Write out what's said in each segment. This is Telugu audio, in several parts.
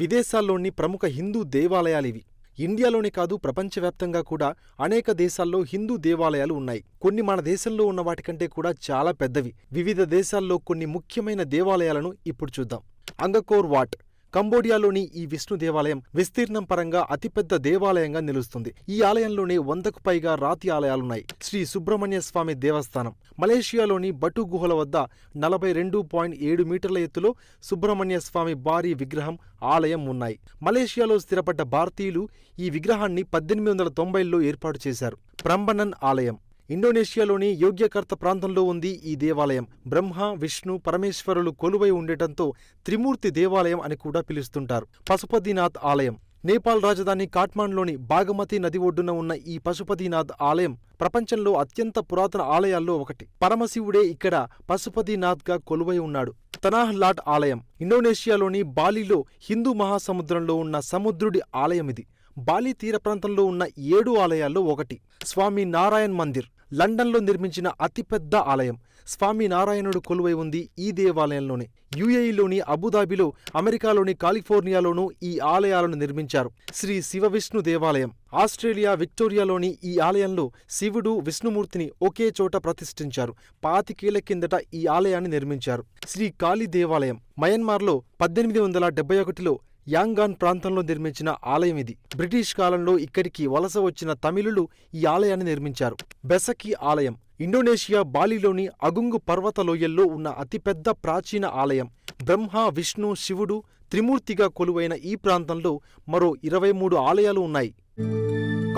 విదేశాల్లోని ప్రముఖ హిందూ దేవాలయాలివి. ఇండియాలోనే కాదు ప్రపంచవ్యాప్తంగా కూడా అనేక దేశాల్లో హిందూ దేవాలయాలు ఉన్నాయి. కొన్ని మన దేశంలో ఉన్న వాటికంటే కూడా చాలా పెద్దవి. వివిధ దేశాల్లో కొన్ని ముఖ్యమైన దేవాలయాలను ఇప్పుడు చూద్దాం. అంగకోర్ వాట్ కంబోడియాలోని ఈ విష్ణు దేవాలయం విస్తీర్ణం పరంగా అతిపెద్ద దేవాలయంగా నిలుస్తుంది. ఈ ఆలయంలోనే 100కు పైగా రాతి ఆలయాలున్నాయి. శ్రీ సుబ్రహ్మణ్య స్వామి దేవస్థానం మలేషియాలోని బటు గుహల వద్ద 42.7 మీటర్ల ఎత్తులో సుబ్రహ్మణ్య స్వామి భారీ విగ్రహం, ఆలయం ఉన్నాయి. మలేషియాలో స్థిరపడ్డ భారతీయులు ఈ విగ్రహాన్ని 1890లో ఏర్పాటు చేశారు. ప్రంబనన్ ఆలయం ఇండోనేషియాలోని యోగ్యకర్త ప్రాంతంలో ఉంది ఈ దేవాలయం. బ్రహ్మ, విష్ణు, పరమేశ్వరులు కొలువై ఉండటంతో త్రిమూర్తి దేవాలయం అని కూడా పిలుస్తుంటారు. పశుపతినాథ్ ఆలయం నేపాల్ రాజధాని కాఠ్మండ్లోని బాగమతి నది ఒడ్డున ఉన్న ఈ పశుపతినాథ్ ఆలయం ప్రపంచంలో అత్యంత పురాతన ఆలయాల్లో ఒకటి. పరమశివుడే ఇక్కడ పశుపతినాథ్గా కొలువై ఉన్నాడు. తనాహ్ లాట్ ఆలయం ఇండోనేషియాలోని బాలిలో హిందూ మహాసముద్రంలో ఉన్న సముద్రుడి ఆలయమిది. బాలి తీర ప్రాంతంలో ఉన్న 7 ఆలయాల్లో ఒకటి. స్వామి నారాయణ్ మందిర్ లండన్లో నిర్మించిన అతిపెద్ద ఆలయం. స్వామి నారాయణుడు కొలువై ఉంది ఈ దేవాలయంలోనే. యుఏఈలోని అబుదాబిలో, అమెరికాలోని కాలిఫోర్నియాలోనూ ఈ ఆలయాలను నిర్మించారు. శ్రీ శివవిష్ణు దేవాలయం ఆస్ట్రేలియా విక్టోరియాలోని ఈ ఆలయంలో శివుడు, విష్ణుమూర్తిని ఒకే చోట ప్రతిష్ఠించారు. 25 ఏళ్ల కిందట ఈ ఆలయాన్ని నిర్మించారు. శ్రీ కాళీ దేవాలయం మయన్మార్లో 1871లో యాంగాన్ ప్రాంతంలో నిర్మించిన ఆలయం ఇది. బ్రిటిష్ కాలంలో ఇక్కడికి వలస వచ్చిన తమిళులు ఈ ఆలయాన్ని నిర్మించారు. బెసకి ఆలయం ఇండోనేషియా బాలిలోని అగుంగు పర్వత లోయల్లో ఉన్న అతిపెద్ద ప్రాచీన ఆలయం. బ్రహ్మ, విష్ణు, శివుడు త్రిమూర్తిగా కొలువైన ఈ ప్రాంతంలో మరో 23 ఆలయాలు ఉన్నాయి.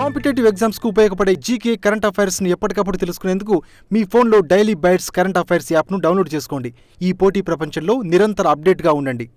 కాంపిటేటివ్ ఎగ్జామ్స్కు ఉపయోగపడే జీకే కరెంట్ అఫైర్స్ని ఎప్పటికప్పుడు తెలుసుకునేందుకు మీ ఫోన్లో డైలీ బైట్స్ కరెంట్ అఫైర్స్ యాప్ను డౌన్లోడ్ చేసుకోండి. ఈ పోటీ ప్రపంచంలో నిరంతర అప్డేట్గా ఉండండి.